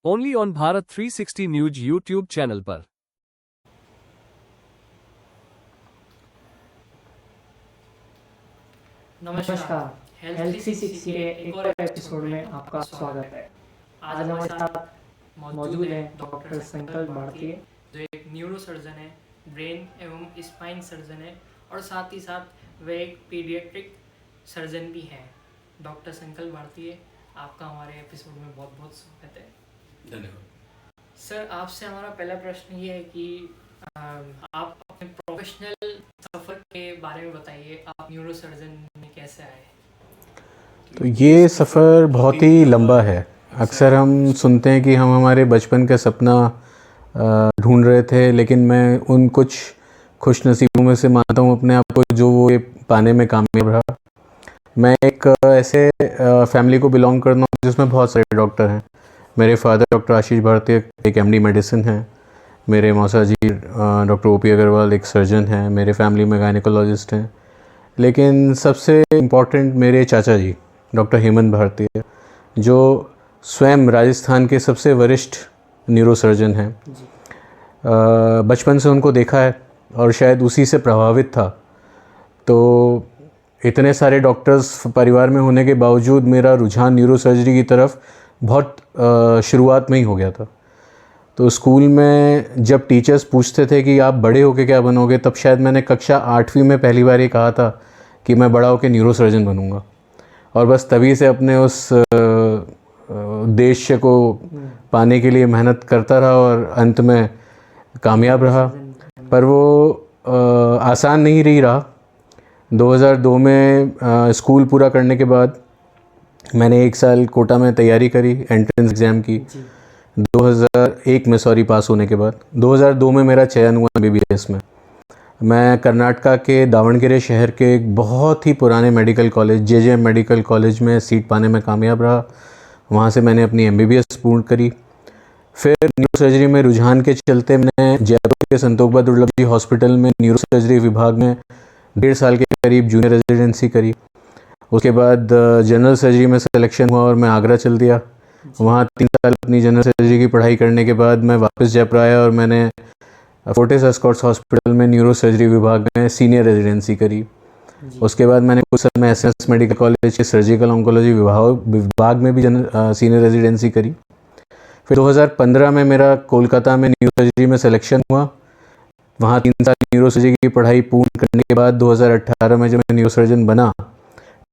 Only on Bharat 360 news YouTube channel पर। नमस्कार। Health 360 के एक और एपिसोड में आपका स्वागत है। आज हमारे साथ मौजूद हैं डॉक्टर संकल्प भारतीय, जो एक न्यूरो सर्जन है, ब्रेन एवं स्पाइन सर्जन है और साथ ही साथ वे एक पीडियाट्रिक सर्जन भी हैं। डॉक्टर संकल्प भारतीय, आपका हमारे एपिसोड में बहुत बहुत स्वागत है। धन्यवाद सर, आपसे हमारा पहला प्रश्न ये है कि आप अपने प्रोफेशनल सफ़र के बारे में बताइए। आप न्यूरो सर्जन में कैसे आए? तो ये सफ़र बहुत ही लंबा है। अक्सर हम सुनते हैं कि हम हमारे बचपन का सपना ढूंढ रहे थे, लेकिन मैं उन कुछ खुश नसीबों में से मानता हूँ अपने आप को जो वो ये पाने में कामयाब रहा। मैं एक ऐसे फैमिली को बिलोंग करता हूँ जिसमें बहुत सारे डॉक्टर हैं। मेरे फादर डॉक्टर आशीष भारतीय एक एमडी मेडिसिन हैं। मेरे मौसा जी डॉक्टर ओपी अग्रवाल एक सर्जन हैं। मेरे फैमिली में गायनेकोलॉजिस्ट हैं। लेकिन सबसे इम्पॉर्टेंट मेरे चाचा जी डॉक्टर हेमंत भारतीय, जो स्वयं राजस्थान के सबसे वरिष्ठ न्यूरो सर्जन हैं। बचपन से उनको देखा है और शायद उसी से प्रभावित था। तो इतने सारे डॉक्टर्स परिवार में होने के बावजूद मेरा रुझान न्यूरो सर्जरी की तरफ बहुत शुरुआत में ही हो गया था। तो स्कूल में जब टीचर्स पूछते थे कि आप बड़े होके क्या बनोगे, तब शायद मैंने कक्षा 8वीं में पहली बार ये कहा था कि मैं बड़ा होकर न्यूरो सर्जन बनूंगा। और बस तभी से अपने उस उद्देश्य को पाने के लिए मेहनत करता रहा और अंत में कामयाब रहा। पर वो आसान नहीं रहा। 2002 में स्कूल पूरा करने के बाद मैंने 1 साल कोटा में तैयारी करी, एंट्रेंस एग्ज़ाम की। 2001 में पास होने के बाद 2002 में मेरा चयन हुआ एमबीबीएस में। मैं कर्नाटका के दावणगेरे शहर के एक बहुत ही पुराने medical college JJM medical college में सीट पाने में कामयाब रहा। वहाँ से मैंने अपनी एमबीबीएस पूर्ण करी। फिर न्यूरो सर्जरी में रुझान के चलते मैंने जयपुर के संतोखबा दुर्लभ जी हॉस्पिटल में न्यूरो सर्जरी विभाग में 1.5 साल के करीब जूनियर रेजिडेंसी करी। उसके बाद जनरल सर्जरी में सिलेक्शन हुआ और मैं आगरा चल दिया। वहाँ 3 साल अपनी जनरल सर्जरी की पढ़ाई करने के बाद मैं वापस जयपुर आया और मैंने फोर्टिस एस्कॉर्ट्स हॉस्पिटल में न्यूरो सर्जरी विभाग में सीनियर रेजिडेंसी करी। उसके बाद मैंने कुछ समय एसएस मेडिकल कॉलेज के सर्जिकल ऑन्कोलॉजी विभाग में भी सीनियर रेजिडेंसी करी। फिर 2015 में मेरा कोलकाता में न्यूरो सर्जरी में सिलेक्शन हुआ। वहाँ 3 साल न्यूरो सर्जरी की पढ़ाई पूर्ण करने के बाद 2018 में जब मैं न्यूरो सर्जन बना,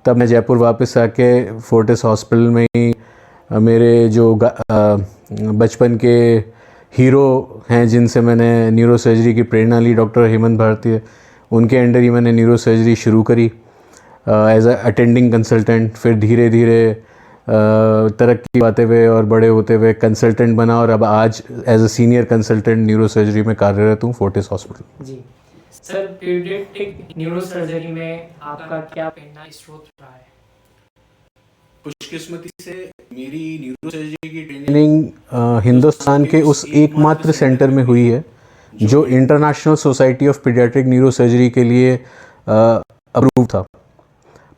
तब मैं जयपुर वापस आके फोर्टिस हॉस्पिटल में ही मेरे जो बचपन के हीरो हैं जिनसे मैंने न्यूरो सर्जरी की प्रेरणा ली, डॉक्टर हेमंत भारतीय, उनके अंडर ही मैंने न्यूरो सर्जरी शुरू करी एज अ अटेंडिंग कंसल्टेंट। फिर धीरे धीरे तरक्की पाते हुए और बड़े होते हुए कंसल्टेंट बना और अब आज as a senior consultant neuro surgery में कार्यरत हूँ फोर्टिस हॉस्पिटल। जी सर, पीडियाट्रिक न्यूरो सर्जरी में आपका क्या प्रेरणा स्रोत रहा है? खुशकिस्मती से मेरी न्यूरो सर्जरी की ट्रेनिंग हिंदुस्तान के उस एकमात्र सेंटर में हुई है जो international society of paediatric neuro surgery के लिए अप्रूव था।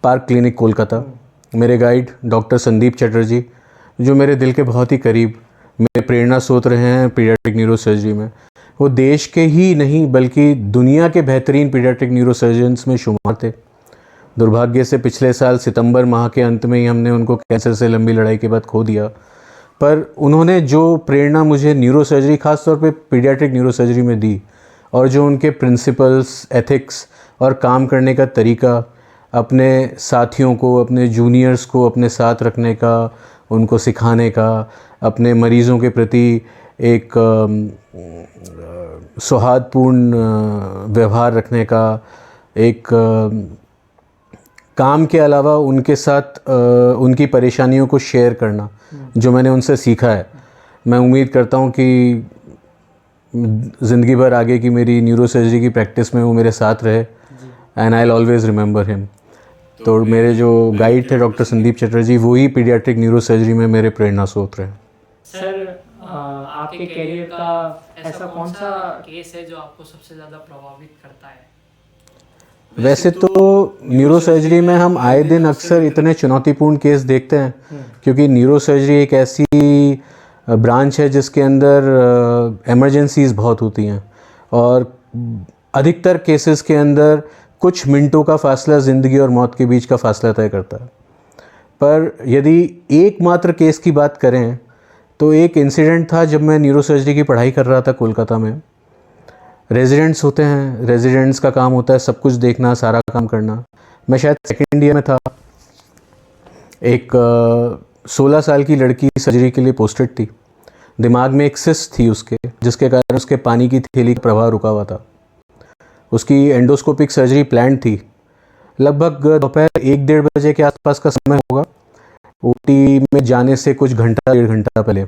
Park clinic Kolkata. मेरे गाइड डॉक्टर संदीप चटर्जी, जो मेरे दिल के बहुत ही करीब, मेरे प्रेरणा स्रोत रहे हैं पीडियाट्रिक न्यूरो सर्जरी में। वो देश के ही नहीं बल्कि दुनिया के बेहतरीन पीडियाट्रिक न्यूरो सर्जन्स में शुमार थे। दुर्भाग्य से पिछले साल सितंबर माह के अंत में ही हमने उनको कैंसर से लंबी लड़ाई के बाद खो दिया। पर उन्होंने जो प्रेरणा मुझे न्यूरो सर्जरी, खास तौर पे पीडियाट्रिक न्यूरो सर्जरी में दी, और जो उनके प्रिंसिपल्स, एथिक्स और काम करने का तरीका, अपने साथियों को, अपने जूनियर्स को अपने साथ रखने का, उनको सिखाने का, अपने मरीज़ों के प्रति एक सौहार्दपूर्ण व्यवहार रखने का, एक काम के अलावा उनके साथ उनकी परेशानियों को शेयर करना, जो मैंने उनसे सीखा है, मैं उम्मीद करता हूँ कि ज़िंदगी भर आगे की मेरी न्यूरो सर्जरी की प्रैक्टिस में वो मेरे साथ रहे। And I will always remember him. तो मेरे जो गाइड थे डॉक्टर संदीप चटर्जी, वो ही पीडियाट्रिक न्यूरो सर्जरी में मेरे प्रेरणा स्रोत रहे। सर, आपके करियर का ऐसा कौन सा केस है जो आपको सबसे ज़्यादा प्रभावित करता है? वैसे तो न्यूरो सर्जरी में हम आए दिन अक्सर इतने चुनौतीपूर्ण केस देखते हैं, क्योंकि न्यूरो सर्जरी एक ऐसी ब्रांच है जिसके अंदर इमरजेंसीज़ बहुत होती हैं और अधिकतर केसेस के अंदर कुछ मिनटों का फ़ासला ज़िंदगी और मौत के बीच का फ़ासला तय करता है। पर यदि एकमात्र केस की बात करें तो एक इंसिडेंट था जब मैं न्यूरोसर्जरी की पढ़ाई कर रहा था कोलकाता में। रेजिडेंट्स होते हैं, रेजिडेंट्स का काम होता है सब कुछ देखना, सारा काम करना। मैं शायद सेकेंड ईयर में था। एक 16 साल की लड़की सर्जरी के लिए पोस्टेड थी। दिमाग में एक सिस्ट थी उसके, जिसके कारण उसके पानी की थैली का प्रवाह रुका हुआ था। उसकी एंडोस्कोपिक सर्जरी प्लान थी। लगभग दोपहर 1-1:30 बजे के आसपास का समय होगा। ओटी में जाने से कुछ घंटा 1.5 घंटा पहले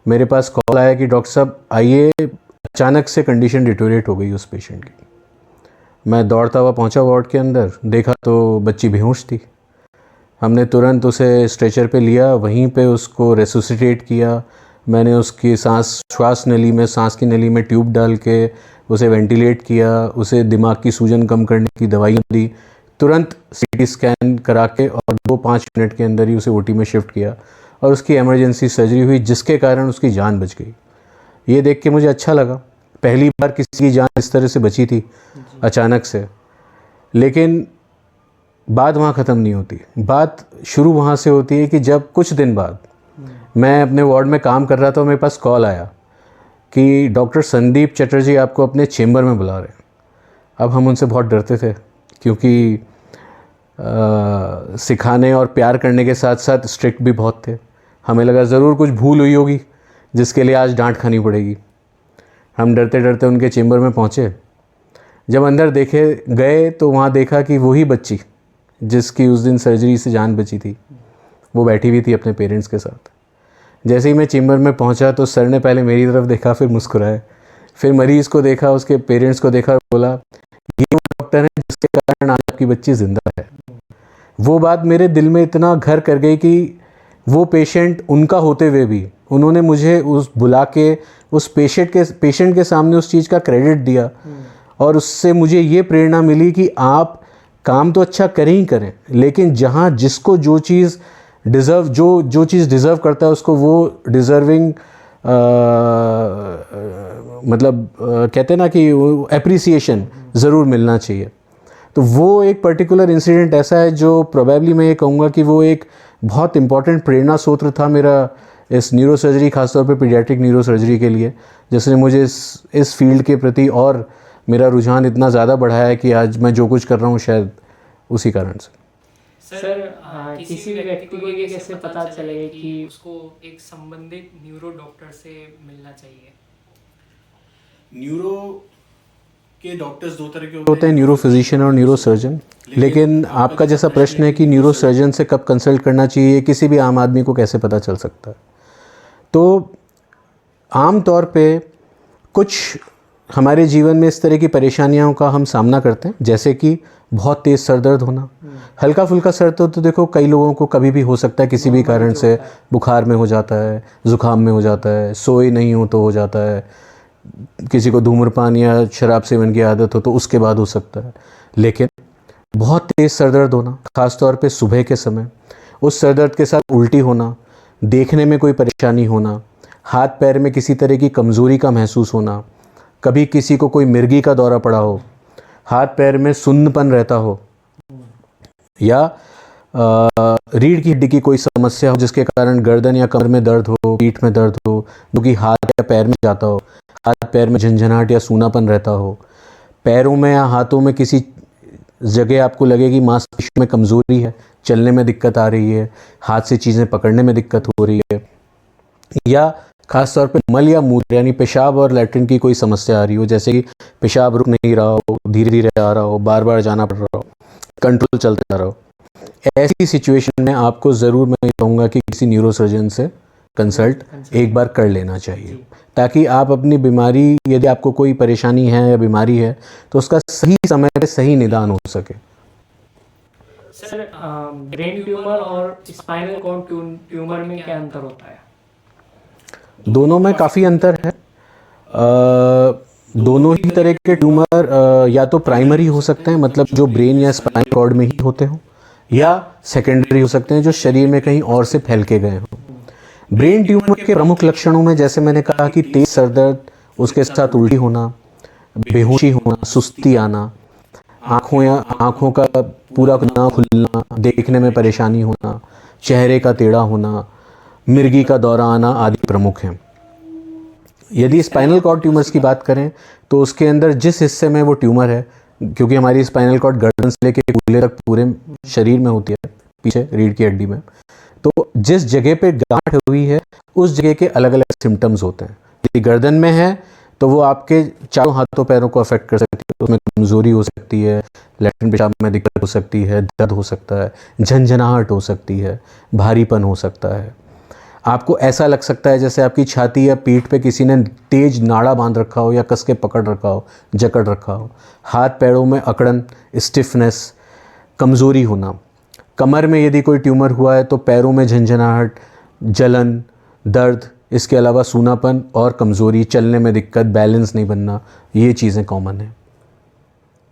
मेरे पास कॉल आया कि डॉक्टर साहब आइए, अचानक से कंडीशन डिटोरेट हो गई उस पेशेंट की। मैं दौड़ता हुआ पहुंचा वार्ड के अंदर, देखा तो बच्ची बेहोश थी। हमने तुरंत उसे स्ट्रेचर पे लिया, वहीं पे उसको रेसुसिटेट किया। मैंने उसकी श्वास नली में, सांस की नली में ट्यूब डाल के उसे वेंटिलेट किया, उसे दिमाग की सूजन कम करने की दवाइयाँ दी, तुरंत सीटी स्कैन करा के और 2-5 मिनट के अंदर ही उसे ओटी में शिफ्ट किया और उसकी इमरजेंसी सर्जरी हुई, जिसके कारण उसकी जान बच गई। ये देख के मुझे अच्छा लगा। पहली बार किसी की जान इस तरह से बची थी अचानक से। लेकिन बात वहाँ ख़त्म नहीं होती। बात शुरू वहाँ से होती है कि जब कुछ दिन बाद मैं अपने वार्ड में काम कर रहा था, मेरे पास कॉल आया कि डॉक्टर संदीप चटर्जी आपको अपने चेंबर में बुला रहे हैं। अब हम उनसे बहुत डरते थे क्योंकि सिखाने और प्यार करने के साथ साथ स्ट्रिक्ट भी बहुत थे। हमें लगा ज़रूर कुछ भूल हुई होगी जिसके लिए आज डांट खानी पड़ेगी। हम डरते डरते उनके चेंबर में पहुँचे। जब अंदर देखे गए तो वहाँ देखा कि वही बच्ची जिसकी उस दिन सर्जरी से जान बची थी, वो बैठी हुई थी अपने पेरेंट्स के साथ। जैसे ही मैं चेंबर में पहुँचा तो सर ने पहले मेरी तरफ देखा, फिर मुस्कुराए, फिर मरीज़ को देखा, उसके पेरेंट्स को देखा और बोला ये वो डॉक्टर है जिसके कारण आज आपकी बच्ची ज़िंदा है। वो बात मेरे दिल में इतना घर कर गई कि वो पेशेंट उनका होते हुए भी उन्होंने मुझे उस बुला के उस पेशेंट के सामने उस चीज़ का क्रेडिट दिया और उससे मुझे ये प्रेरणा मिली कि आप काम तो अच्छा करें ही करें, लेकिन जहाँ जिसको जो चीज़ डिज़र्व करता है उसको वो डिज़र्विंग कहते हैं ना कि एप्रिसिएशन ज़रूर मिलना चाहिए। तो वो एक पर्टिकुलर इंसिडेंट ऐसा है जो प्रोबेबली मैं ये कहूँगा कि वो एक बहुत इंपॉर्टेंट प्रेरणा स्रोत था मेरा इस न्यूरोसर्जरी, खासतौर पे पीडियाट्रिक न्यूरोसर्जरी के लिए, जिसने मुझे इस फील्ड के प्रति और मेरा रुझान इतना ज़्यादा बढ़ाया है कि आज मैं जो कुछ कर रहा हूँ शायद उसी कारण से। सर किसी भी व्यक्ति को ये कैसे पता चलेगा कि उसको एक संबंधित न्यूरो डॉक्टर से मिलना चाहिए? न्यूरो के डॉक्टर्स 2 तरह के होते हैं, न्यूरो फिजिशियन और न्यूरो सर्जन। लेकिन आपका जैसा प्रश्न है कि न्यूरो सर्जन से कब कंसल्ट करना चाहिए, किसी भी आम आदमी को कैसे पता चल सकता है, तो आम तौर पे कुछ हमारे जीवन में इस तरह की परेशानियों का हम सामना करते हैं, जैसे कि बहुत तेज़ सर दर्द होना। हल्का फुल्का सर दर्द तो देखो कई लोगों को कभी भी हो सकता है, किसी भी कारण से बुखार में हो जाता है, ज़ुकाम में हो जाता है, सोए नहीं हो तो हो जाता है, किसी को धूम्रपान या शराब सेवन की आदत हो तो उसके बाद हो सकता है। लेकिन बहुत तेज़ सर दर्द होना, ख़ास तौर पे सुबह के समय, उस सर दर्द के साथ उल्टी होना, देखने में कोई परेशानी होना, हाथ पैर में किसी तरह की कमज़ोरी का महसूस होना, कभी किसी को कोई मिर्गी का दौरा पड़ा हो, हाथ पैर में सुन्नपन रहता हो, या रीढ़ की हड्डी की कोई समस्या हो जिसके कारण गर्दन या कमर में दर्द हो, पीठ में दर्द हो, जो कि हाथ या पैर में जाता हो, हाथ पैर में झंझनाहट या सूनापन रहता हो, पैरों में या हाथों में किसी जगह आपको लगे कि मांसपेशियों में कमज़ोरी है, चलने में दिक्कत आ रही है, हाथ से चीज़ें पकड़ने में दिक्कत हो रही है, या ख़ास तौर पे मल या मूत्र यानी पेशाब और लैट्रिन की कोई समस्या आ रही हो, जैसे कि पेशाब रुक नहीं रहा हो, धीरे धीरे आ रहा हो, बार बार जाना पड़ रहा हो, कंट्रोल चलता रहा हो, ऐसी सिचुएशन में आपको ज़रूर मैं कहूँगा कि किसी न्यूरोसर्जन से कंसल्ट एक बार कर लेना चाहिए, ताकि आप अपनी बीमारी, यदि आपको कोई परेशानी है या बीमारी है तो उसका सही समय पे सही निदान हो सके। सर ब्रेन ट्यूमर और स्पाइनल कॉर्ड ट्यूमर में क्या अंतर होता है? दोनों में काफ़ी अंतर है। दोनों ही तरह के ट्यूमर या तो प्राइमरी हो सकते हैं, मतलब जो ब्रेन या स्पाइनल कॉर्ड में ही होते हों, या सेकेंडरी हो सकते हैं जो शरीर में कहीं और से फैल के गए हों। ब्रेन ट्यूमर के प्रमुख लक्षणों में जैसे मैंने कहा कि तेज सर दर्द, उसके साथ उल्टी होना, बेहोशी होना, सुस्ती आना, आँखों का पूरा ना खुलना, देखने में परेशानी होना, चेहरे का टेढ़ा होना, मिर्गी का दौरा आना आदि प्रमुख हैं। यदि स्पाइनल कॉर्ड ट्यूमर्स की बात करें तो उसके अंदर जिस हिस्से में वो ट्यूमर है, क्योंकि हमारी स्पाइनल कॉर्ड गर्दन से लेकर कूल्हे तक पूरे शरीर में होती है, पीछे रीढ़ की हड्डी में, तो जिस जगह पे गांठ हुई है उस जगह के अलग अलग सिम्टम्स होते हैं। यदि गर्दन में है तो वो आपके चारों हाथों पैरों को अफेक्ट कर सकती है, उसमें कमजोरी हो सकती है, लैट्रिन पेशाब में दिक्कत हो सकती है, दर्द हो सकता है, झंझनाहट हो सकती है, भारीपन हो सकता है। आपको ऐसा लग सकता है जैसे आपकी छाती या पीठ पे किसी ने तेज नाड़ा बांध रखा हो या कस के पकड़ रखा हो, जकड़ रखा हो। हाथ पैरों में अकड़न, स्टिफनेस, कमज़ोरी होना। कमर में यदि कोई ट्यूमर हुआ है तो पैरों में झंझनाहट, जलन, दर्द, इसके अलावा सूनापन और कमज़ोरी, चलने में दिक्कत, बैलेंस नहीं बनना, ये चीज़ें कॉमन हैं।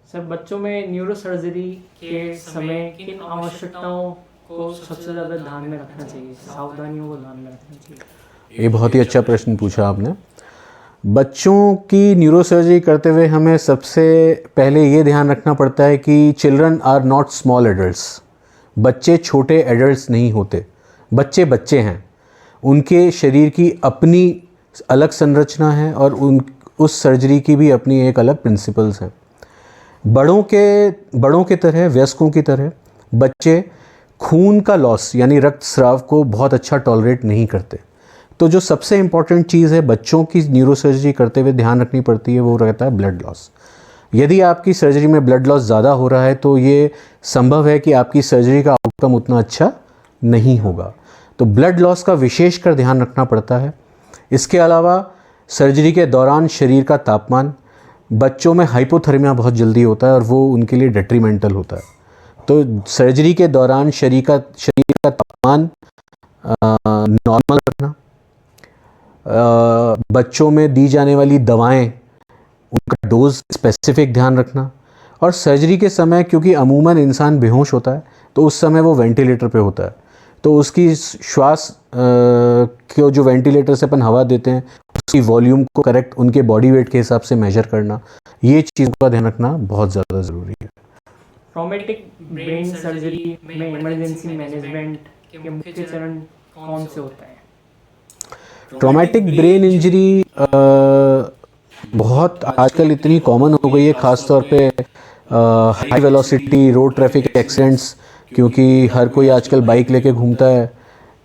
सर, बच्चों में न्यूरो सर्जरी के समय किन आवश्यकताओं को सबसे ज़्यादा ध्यान में रखना चाहिए, सावधानियों को ध्यान में रखना चाहिए? ये बहुत ही अच्छा प्रश्न पूछा आपने। बच्चों की न्यूरोसर्जरी करते हुए हमें सबसे पहले ये ध्यान रखना पड़ता है कि children are not small adults. बच्चे छोटे एडल्ट्स नहीं होते, बच्चे बच्चे हैं। उनके शरीर की अपनी अलग संरचना है और उस सर्जरी की भी अपनी एक अलग प्रिंसिपल्स हैं। बड़ों के तरह, वयस्कों की तरह बच्चे खून का लॉस यानी रक्तस्राव को बहुत अच्छा टॉलरेट नहीं करते। तो जो सबसे इम्पॉर्टेंट चीज़ है बच्चों की न्यूरोसर्जरी करते हुए ध्यान रखनी पड़ती है वो रहता है ब्लड लॉस। यदि आपकी सर्जरी में ब्लड लॉस ज़्यादा हो रहा है तो ये संभव है कि आपकी सर्जरी का आउटकम उतना अच्छा नहीं होगा। तो ब्लड लॉस का विशेषकर ध्यान रखना पड़ता है। इसके अलावा सर्जरी के दौरान शरीर का तापमान, बच्चों में हाइपोथर्मिया बहुत जल्दी होता है और वो उनके लिए डेट्रीमेंटल होता है। तो सर्जरी के दौरान शरीर का तापमान नॉर्मल रखना, बच्चों में दी जाने वाली दवाएं, उनका डोज स्पेसिफिक ध्यान रखना, और सर्जरी के समय क्योंकि अमूमन इंसान बेहोश होता है तो उस समय वो वेंटिलेटर पे होता है, तो उसकी श्वास को जो वेंटिलेटर से अपन हवा देते हैं उसकी वॉल्यूम को करेक्ट उनके बॉडी वेट के हिसाब से मेजर करना, ये चीज़ का ध्यान रखना बहुत ज़्यादा ज़रूरी है। ट्रॉमेटिक ब्रेन सर्जरी में इमरजेंसी मैनेजमेंट के मुख्य चरण कौन से होते हैं? ट्रॉमेटिक ब्रेन इंजरी बहुत आजकल इतनी कॉमन हो गई है, ख़ासतौर पे high velocity road traffic accidents, क्योंकि हर कोई आजकल बाइक लेके घूमता है।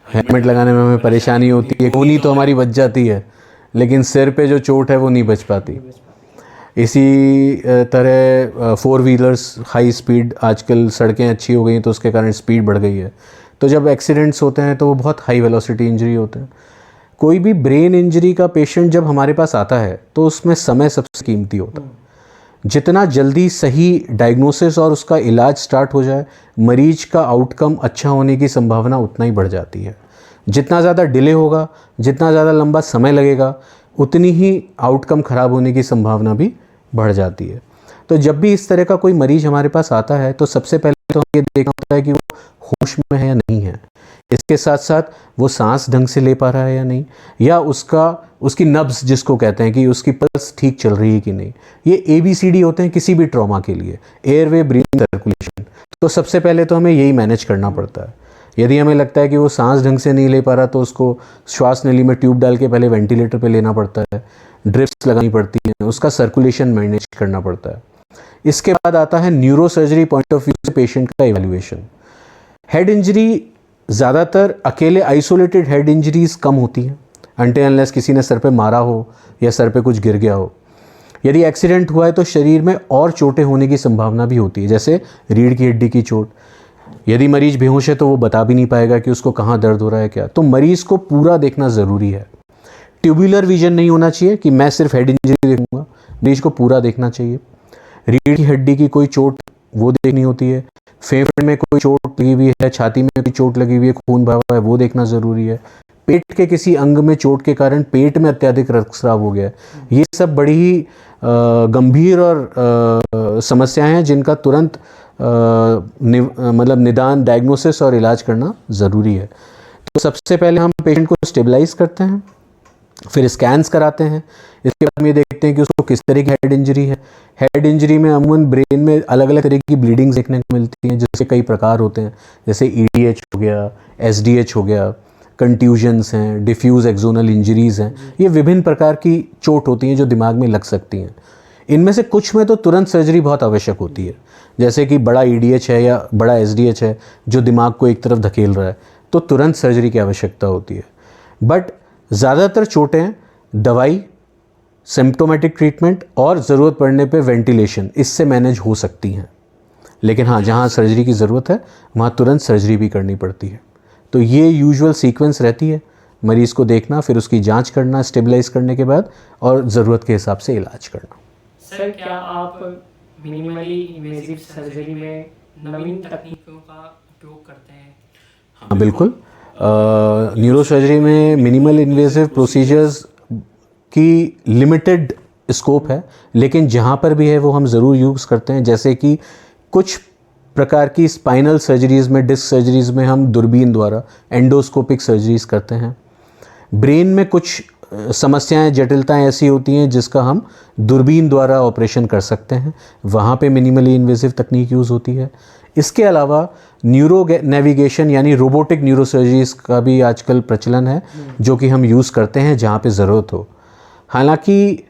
हेलमेट लगाने में हमें परेशानी होती है, गोली तो हमारी बच जाती है लेकिन सिर पे जो चोट है वो नहीं बच पाती। इसी तरह फोर व्हीलर्स, हाई स्पीड, आजकल सड़कें अच्छी हो गई हैं तो उसके कारण स्पीड बढ़ गई है, तो जब एक्सीडेंट्स होते हैं तो वो बहुत हाई वेलोसिटी इंजरी होते हैं। कोई भी ब्रेन इंजरी का पेशेंट जब हमारे पास आता है तो उसमें समय सबसे कीमती होता है। जितना जल्दी सही डायग्नोसिस और उसका इलाज स्टार्ट हो जाए, मरीज का आउटकम अच्छा होने की संभावना उतना ही बढ़ जाती है। जितना ज़्यादा डिले होगा, जितना ज़्यादा लंबा समय लगेगा, उतनी ही आउटकम ख़राब होने की संभावना भी बढ़ जाती है। तो जब भी इस तरह का कोई मरीज हमारे पास आता है तो सबसे पहले तो हमें ये देखना होता है कि वो होश में है या नहीं है। इसके साथ साथ वो सांस ढंग से ले पा रहा है या नहीं, या उसकी नब्ज़ जिसको कहते हैं कि उसकी पल्स ठीक चल रही है कि नहीं। ये ABCD होते हैं किसी भी ट्रॉमा के लिए, एयरवे, ब्रीथिंग, सर्कुलेशन। तो सबसे पहले तो हमें यही मैनेज करना पड़ता है। यदि हमें लगता है कि वो सांस ढंग से नहीं ले पा रहा तो उसको श्वास नली में ट्यूब डाल के पहले वेंटिलेटर पे लेना पड़ता है, ड्रिप्स लगानी पड़ती हैं, उसका सर्कुलेशन मैनेज करना पड़ता है। इसके बाद आता है neuro surgery point of view से पेशेंट का इवैल्यूएशन। हेड इंजरी ज़्यादातर अकेले आइसोलेटेड हेड इंजरीज कम होती हैं अनटिल अनलेस किसी ने सर पे मारा हो या सर पे कुछ गिर गया हो। यदि एक्सीडेंट हुआ है तो शरीर में और चोटें होने की संभावना भी होती है, जैसे रीढ़ की हड्डी की चोट। यदि मरीज बेहोश है तो वो बता भी नहीं पाएगा कि उसको कहाँ दर्द हो रहा है क्या, तो मरीज़ को पूरा देखना ज़रूरी है। ट्यूबुलर विजन नहीं होना चाहिए कि मैं सिर्फ हेड इंजरी देखूंगा, मरीज को पूरा देखना चाहिए। रीढ़ की हड्डी की कोई चोट वो देखनी होती है, फेफड़े में कोई चोट लगी हुई है, छाती में कोई चोट लगी हुई है, खून बहा हुआ है, वो देखना ज़रूरी है। पेट के किसी अंग में चोट के कारण पेट में अत्यधिक रक्तस्राव हो गया है, ये सब बड़ी ही गंभीर और समस्याएं हैं जिनका तुरंत मतलब निदान, डायग्नोसिस और इलाज करना ज़रूरी है। तो सबसे पहले हम पेशेंट को स्टेबलाइज करते हैं, फिर स्कैन्स कराते हैं। इसके बाद हम ये देखते हैं कि उसको किस तरह की हेड इंजरी है। हेड इंजरी में अमूमन ब्रेन में अलग अलग तरह की ब्लीडिंग्स देखने को मिलती हैं, जिसके कई प्रकार होते हैं, जैसे ईडीएच हो गया, एसडीएच हो गया, कंट्यूजन्स हैं, डिफ्यूज एक्सोनल इंजरीज़ हैं। ये विभिन्न प्रकार की चोट होती हैं जो दिमाग में लग सकती हैं। इनमें से कुछ में तो तुरंत सर्जरी बहुत आवश्यक होती है, जैसे कि बड़ा ईडीएच है या बड़ा एसडीएच है जो दिमाग को एक तरफ धकेल रहा है, तो तुरंत सर्जरी की आवश्यकता होती है। बट ज़्यादातर चोटें दवाई, सिम्प्टोमेटिक ट्रीटमेंट और ज़रूरत पड़ने पे वेंटिलेशन, इससे मैनेज हो सकती हैं। लेकिन हाँ, जहाँ सर्जरी की ज़रूरत है वहाँ तुरंत सर्जरी भी करनी पड़ती है। तो ये यूजुअल सीक्वेंस रहती है, मरीज़ को देखना, फिर उसकी जांच करना स्टेबलाइज करने के बाद, और ज़रूरत के हिसाब से इलाज करना। सर, क्या आप मिनिमली इन्वेजिव सर्जरी में नवीन तकनीकों का उपयोग करते हैं? हाँ बिल्कुल। न्यूरो सर्जरी में मिनिमल इन्वेसिव प्रोसीजर्स की लिमिटेड स्कोप है, लेकिन जहाँ पर भी है वो हम ज़रूर यूज़ करते हैं। जैसे कि कुछ प्रकार की स्पाइनल सर्जरीज़ में, डिस्क सर्जरीज़ में हम दूरबीन द्वारा एंडोस्कोपिक सर्जरीज़ करते हैं। ब्रेन में कुछ समस्याएं, जटिलताएं ऐसी होती हैं जिसका हम दूरबीन द्वारा ऑपरेशन कर सकते हैं, वहाँ पे मिनिमली इन्वेसिव तकनीक यूज़ होती है। इसके अलावा न्यूरो नेविगेशन यानी रोबोटिक न्यूरो सर्जरीज़ का भी आजकल प्रचलन है, जो कि हम यूज़ करते हैं जहाँ पे ज़रूरत हो। हालांकि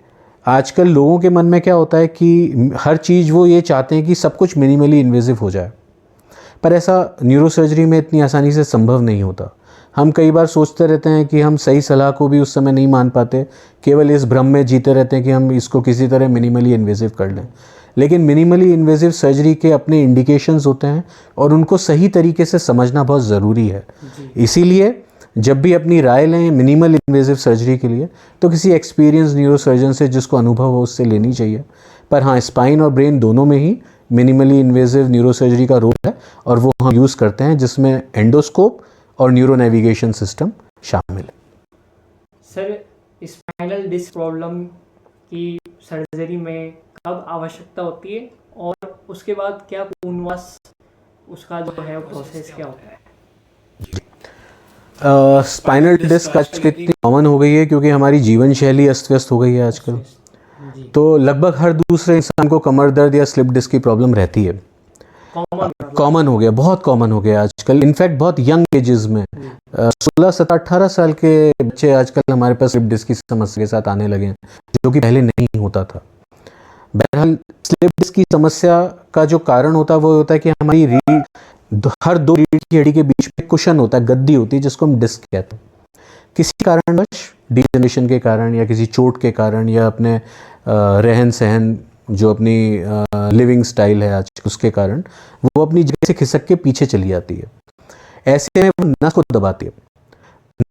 आजकल लोगों के मन में क्या होता है कि हर चीज़ वो ये चाहते हैं कि सब कुछ मिनिमली इन्वेसिव हो जाए, पर ऐसा न्यूरो सर्जरी में इतनी आसानी से संभव नहीं होता। हम कई बार सोचते रहते हैं कि हम सही सलाह को भी उस समय नहीं मान पाते, केवल इस भ्रम में जीते रहते हैं कि हम इसको किसी तरह मिनिमली इन्वेसिव कर लें। लेकिन मिनिमली इन्वेसिव सर्जरी के अपने इंडिकेशंस होते हैं और उनको सही तरीके से समझना बहुत ज़रूरी है। इसीलिए जब भी अपनी राय लें मिनिमल इन्वेसिव सर्जरी के लिए, तो किसी एक्सपीरियंस न्यूरोसर्जन से जिसको अनुभव हो उससे लेनी चाहिए। पर हाँ, स्पाइन और ब्रेन दोनों में ही मिनिमली इन्वेसिव न्यूरोसर्जरी का रोल है, और वो हम यूज़ करते हैं, जिसमें एंडोस्कोप और न्यूरो नेविगेशन सिस्टम शामिल है। सर, स्पाइनल डिस्क प्रॉब्लम की सर्जरी में कब आवश्यकता होती है, और उसके बाद क्या पुनर्वास, उसका जो है प्रोसेस क्या होता है? स्पाइनल डिस्क आजकल इतनी कॉमन हो गई है क्योंकि हमारी जीवन शैली अस्त व्यस्त हो गई है आजकल। तो लगभग हर दूसरे इंसान को कमर दर्द या स्लिप डिस्क की प्रॉब्लम रहती है। कॉमन हो गया, बहुत कॉमन हो गया आजकल। इनफैक्ट बहुत यंग एजेस में 16, 17, 18 साल के बच्चे आजकल हमारे पास स्लिप डिस्क की समस्या के साथ आने लगे हैं, जो कि पहले नहीं होता था। बहरहाल स्लिप डिस्क की समस्या का जो कारण होता है वो होता है कि हमारी रीढ़, हर दो रीढ़ की हड्डी के बीच में कुशन होता है, गद्दी होती है, जिसको हम डिस्क कहते हैं। किसी कारणवश, डिजनरेशन के कारण या किसी चोट के कारण या अपने रहन सहन, जो अपनी लिविंग स्टाइल है आज, उसके कारण वो अपनी जगह से खिसक के पीछे चली जाती है। ऐसे में वो नस को दबाती है।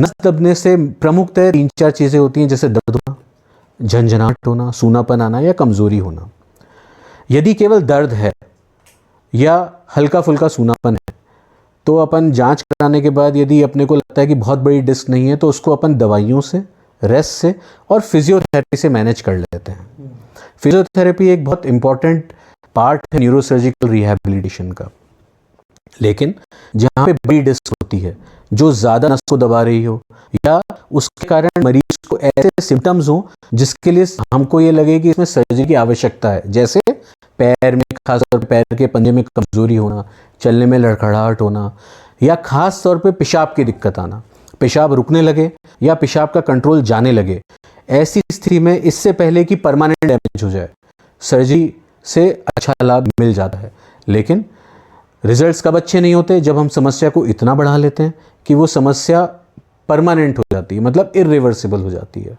नस दबने से प्रमुखतः 3-4 चीज़ें होती हैं, जैसे दर्द होना, झंझनाहट होना, सूनापन आना या कमज़ोरी होना। यदि केवल दर्द है या हल्का फुल्का सूनापन है, तो अपन जांच कराने के बाद यदि अपने को लगता है कि बहुत बड़ी डिस्क नहीं है, तो उसको अपन दवाइयों से, रेस्ट से और फिजियोथेरेपी से मैनेज कर लेते हैं। फिजियोथेरेपी एक बहुत इंपॉर्टेंट पार्ट है न्यूरोसर्जिकल रिहैबिलिटेशन का। लेकिन जहाँ पे बड़ी डिस्क होती है, जो ज़्यादा नस को दबा रही हो, या उसके कारण मरीज को ऐसे सिम्टम्स हो जिसके लिए हमको ये लगे कि इसमें सर्जरी की आवश्यकता है, जैसे पैर में, खासतौर पर पैर के पंजे में कमज़ोरी होना, चलने में लड़खड़ाहट होना, या ख़ास तौर पे पेशाब की दिक्कत आना, पेशाब रुकने लगे या पेशाब का कंट्रोल जाने लगे, ऐसी स्थिति में इससे पहले कि परमानेंट डैमेज हो जाए, सर्जरी से अच्छा लाभ मिल जाता है। लेकिन रिजल्ट्स कब अच्छे नहीं होते? जब हम समस्या को इतना बढ़ा लेते हैं कि वो समस्या परमानेंट हो जाती है, मतलब इरिवर्सिबल हो जाती है।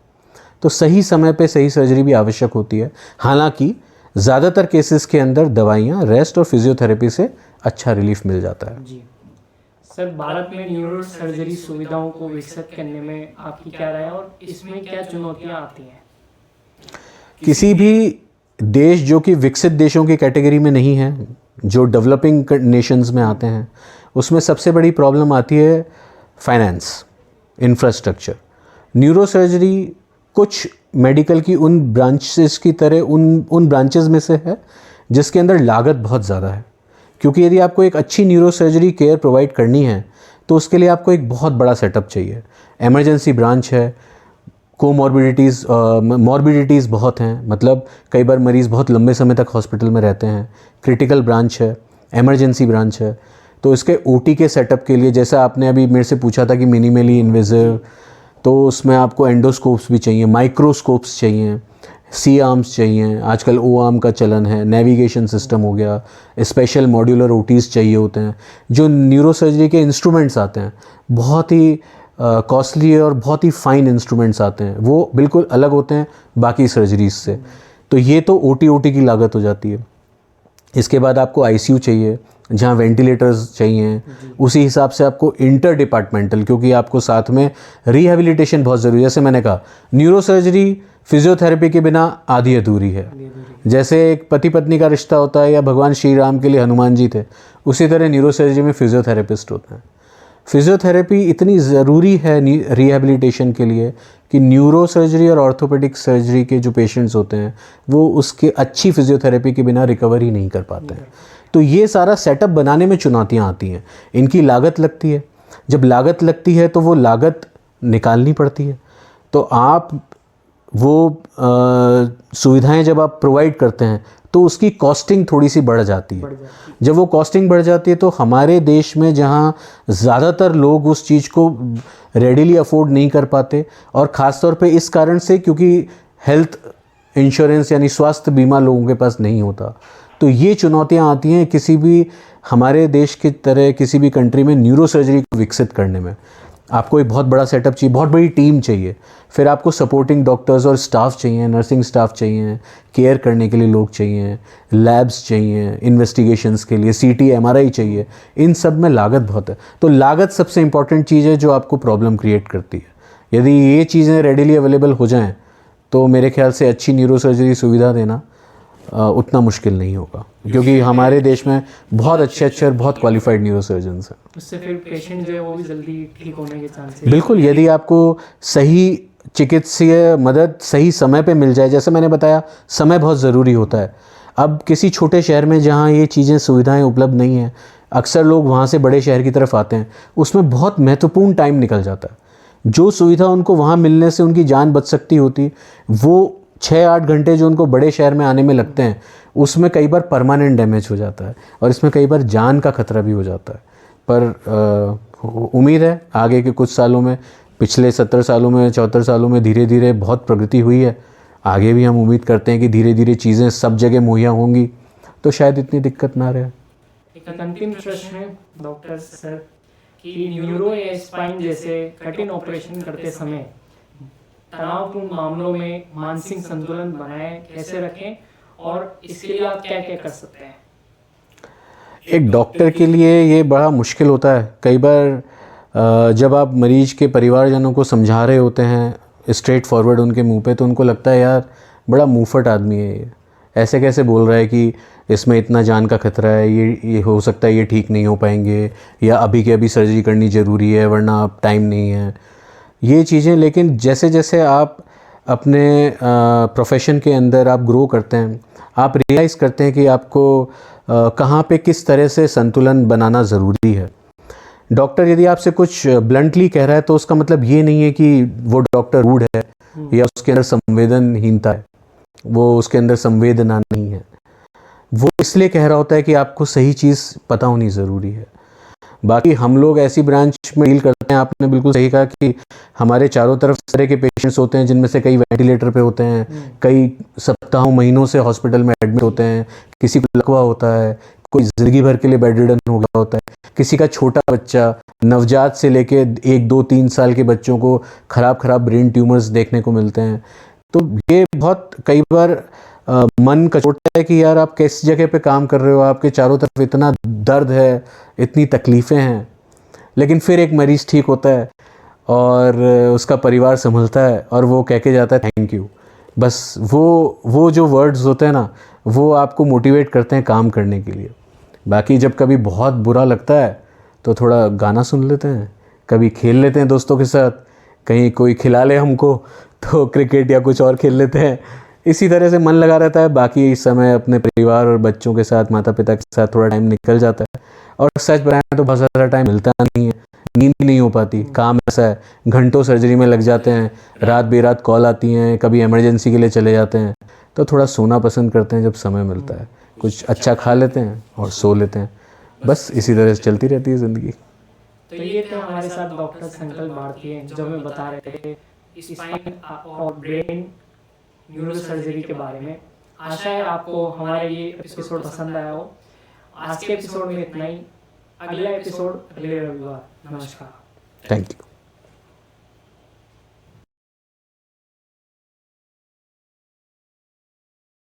तो सही समय पे सही सर्जरी भी आवश्यक होती है। हालांकि ज़्यादातर केसेस के अंदर दवाइयाँ, रेस्ट और फिजियोथेरेपी से अच्छा रिलीफ मिल जाता है। जी सर, भारत में न्यूरो सर्जरी सुविधाओं को विकसित करने में आपकी क्या राय है, और इसमें क्या चुनौतियाँ आती हैं? किसी भी देश जो कि विकसित देशों की कैटेगरी में नहीं है, जो डेवलपिंग नेशंस में आते हैं, उसमें सबसे बड़ी प्रॉब्लम आती है फाइनेंस, इंफ्रास्ट्रक्चर। न्यूरो सर्जरी कुछ मेडिकल की उन ब्रांचेस की तरह उन ब्रांचेस में से है जिसके अंदर लागत बहुत ज़्यादा है। क्योंकि यदि आपको एक अच्छी न्यूरो सर्जरी केयर प्रोवाइड करनी है, तो उसके लिए आपको एक बहुत बड़ा सेटअप चाहिए। इमरजेंसी ब्रांच है, कोमॉर्बिडिटीज़ मॉर्बिडिटीज़ बहुत हैं, मतलब कई बार मरीज़ बहुत लंबे समय तक हॉस्पिटल में रहते हैं। क्रिटिकल ब्रांच है, इमरजेंसी ब्रांच है। तो इसके ओटी के सेटअप के लिए, जैसा आपने अभी मेरे से पूछा था कि मिनिमली इन्वेजिव, तो उसमें आपको एंडोस्कोप्स भी चाहिए, माइक्रोस्कोप्स चाहिए, सी आर्म्स चाहिए, आजकल ओ आर्म का चलन है, नेविगेशन सिस्टम हो गया, स्पेशल मॉड्यूलर ओटीज़ चाहिए होते हैं। जो न्यूरोसर्जरी के इंस्ट्रूमेंट्स आते हैं बहुत ही कॉस्टली और बहुत ही फाइन इंस्ट्रूमेंट्स आते हैं, वो बिल्कुल अलग होते हैं बाकी सर्जरीज से। तो ये तो ओटी की लागत हो जाती है। इसके बाद आपको आईसीयू चाहिए जहाँ वेंटिलेटर्स चाहिए, उसी हिसाब से आपको इंटर डिपार्टमेंटल, क्योंकि आपको साथ में रिहैबिलिटेशन बहुत ज़रूरी है। जैसे मैंने कहा, न्यूरोसर्जरी फिजियोथेरेपी के बिना आधी अधूरी है। जैसे एक पति पत्नी का रिश्ता होता है या भगवान श्री राम के लिए हनुमान जी थे, उसी तरह न्यूरोसर्जरी में फिजियोथेरेपिस्ट होते हैं। फिजियोथेरेपी इतनी ज़रूरी है रिहैबिलिटेशन के लिए कि न्यूरो सर्जरी और ऑर्थोपेडिक सर्जरी के जो पेशेंट्स होते हैं वो उसके अच्छी फिजियोथेरेपी के बिना रिकवर ही नहीं कर पाते हैं। तो ये सारा सेटअप बनाने में चुनौतियाँ आती हैं, इनकी लागत लगती है। जब लागत लगती है तो वो लागत निकालनी पड़ती है। तो आप वो सुविधाएं जब आप प्रोवाइड करते हैं तो उसकी कॉस्टिंग थोड़ी सी बढ़ जाती है। जब वो कॉस्टिंग बढ़ जाती है तो हमारे देश में जहाँ ज़्यादातर लोग उस चीज़ को रेडिली अफोर्ड नहीं कर पाते, और ख़ास तौर पे इस कारण से क्योंकि हेल्थ इंश्योरेंस यानी स्वास्थ्य बीमा लोगों के पास नहीं होता, तो ये चुनौतियाँ आती हैं किसी भी हमारे देश की तरह किसी भी कंट्री में न्यूरो सर्जरी को विकसित करने में। आपको एक बहुत बड़ा सेटअप चाहिए, बहुत बड़ी टीम चाहिए, फिर आपको सपोर्टिंग डॉक्टर्स और स्टाफ चाहिए, नर्सिंग स्टाफ चाहिए, केयर करने के लिए लोग चाहिए, लैब्स चाहिए, इन्वेस्टिगेशंस के लिए सीटी एमआरआई चाहिए। इन सब में लागत बहुत है। तो लागत सबसे इंपॉर्टेंट चीज़ है जो आपको प्रॉब्लम क्रिएट करती है। यदि ये चीज़ें रेडिली अवेलेबल हो जाएँ तो मेरे ख्याल से अच्छी न्यूरो सर्जरी सुविधा देना उतना मुश्किल नहीं होगा, क्योंकि हमारे देश में बहुत अच्छे और बहुत क्वालिफाइड न्यूरो सर्जन्स हैं। उससे फिर पेशेंट जो है वो भी जल्दी ठीक होने के चांसेस। बिल्कुल, यदि आपको सही चिकित्सीय मदद सही समय पे मिल जाए, जैसे मैंने बताया समय बहुत ज़रूरी होता है। अब किसी छोटे शहर में जहाँ ये चीज़ें सुविधाएं उपलब्ध नहीं हैं, अक्सर लोग वहाँ से बड़े शहर की तरफ आते हैं, उसमें बहुत महत्वपूर्ण टाइम निकल जाता है। जो सुविधा उनको वहाँ मिलने से उनकी जान बच सकती होती, वो 6-8 घंटे जो उनको बड़े शहर में आने में लगते हैं, उसमें कई बार परमानेंट डैमेज हो जाता है और इसमें कई बार जान का खतरा भी हो जाता है। पर उम्मीद है आगे के कुछ सालों में, पिछले 17 सालों में 74 सालों में धीरे धीरे बहुत प्रगति हुई है। आगे भी हम उम्मीद करते हैं कि धीरे धीरे चीज़ें सब जगह मुहैया होंगी तो शायद इतनी दिक्कत ना रहे। एक अंतिम प्रश्न है डॉक्टर सर कि न्यूरो या स्पाइन जैसे कठिन ऑपरेशन करते समय तनावपूर्ण मामलों में मानसिक संतुलन बनाए कैसे रखें और इसके लिए आप क्या क्या कर सकते हैं? एक डॉक्टर के लिए ये बड़ा मुश्किल होता है। कई बार जब आप मरीज के परिवारजनों को समझा रहे होते हैं स्ट्रेट फॉरवर्ड उनके मुंह पे, तो उनको लगता है यार बड़ा मुंहफट आदमी है ये, ऐसे कैसे बोल रहा है कि इसमें इतना जान का खतरा है, ये हो सकता है ये ठीक नहीं हो पाएंगे, या अभी के अभी सर्जरी करनी ज़रूरी है वरना अब टाइम नहीं है, ये चीज़ें। लेकिन जैसे जैसे आप अपने प्रोफेशन के अंदर आप ग्रो करते हैं, आप रियलाइज़ करते हैं कि आपको कहाँ पे किस तरह से संतुलन बनाना ज़रूरी है। डॉक्टर यदि आपसे कुछ ब्लंटली कह रहा है तो उसका मतलब ये नहीं है कि वो डॉक्टर रूड है या उसके अंदर संवेदनहीनता है, वो उसके अंदर संवेदना नहीं है। वो इसलिए कह रहा होता है कि आपको सही चीज़ पता होनी ज़रूरी है। बाकी हम लोग ऐसी ब्रांच में डील करते हैं, आपने बिल्कुल सही कहा कि हमारे चारों तरफ इस तरह के पेशेंट्स होते हैं जिनमें से कई वेंटिलेटर पे होते हैं, कई सप्ताहों महीनों से हॉस्पिटल में एडमिट होते हैं, किसी को लकवा होता है, कोई ज़िंदगी भर के लिए बेड रिडन हो गया होता है, किसी का छोटा बच्चा नवजात से लेके 1-2-3 साल के बच्चों को खराब ब्रेन ट्यूमर्स देखने को मिलते हैं। तो ये बहुत कई बार मन कचोटता है कि यार आप किस जगह पे काम कर रहे हो, आपके चारों तरफ इतना दर्द है, इतनी तकलीफ़ें हैं, लेकिन फिर एक मरीज़ ठीक होता है और उसका परिवार संभलता है और वो कह के जाता है थैंक यू। बस वो जो वर्ड्स होते हैं ना, वो आपको मोटिवेट करते हैं काम करने के लिए। बाकी जब कभी बहुत बुरा लगता है तो थोड़ा गाना सुन लेते हैं, कभी खेल लेते हैं दोस्तों के साथ, कहीं कोई खिला ले हमको तो क्रिकेट या कुछ और खेल लेते हैं। इसी तरह से मन लगा रहता है। बाकी इस समय अपने परिवार और बच्चों के साथ, माता पिता के साथ थोड़ा टाइम निकल जाता है। और सच बताएं तो बहुत ज़्यादा टाइम मिलता नहीं है, नींद ही नहीं हो पाती, काम ऐसा है, घंटों सर्जरी में लग जाते हैं, रात बेरात कॉल आती हैं, कभी इमरजेंसी के लिए चले जाते हैं, तो थोड़ा सोना पसंद करते हैं जब समय मिलता है, कुछ अच्छा खा लेते हैं और सो लेते हैं, बस इसी तरह से चलती रहती है ज़िंदगी। तो ये थे हमारे साथ डॉक्टर संकल्प भारती जो हमें बता रहे थे स्पाइन और ब्रेन न्यूरो सर्जरी के बारे में। आशा है आपको हमारा ये एपिसोड पसंद आया हो। आज के एपिसोड में इतना ही, अगला एपिसोड अगले रविवार। नमस्कार। Thank you.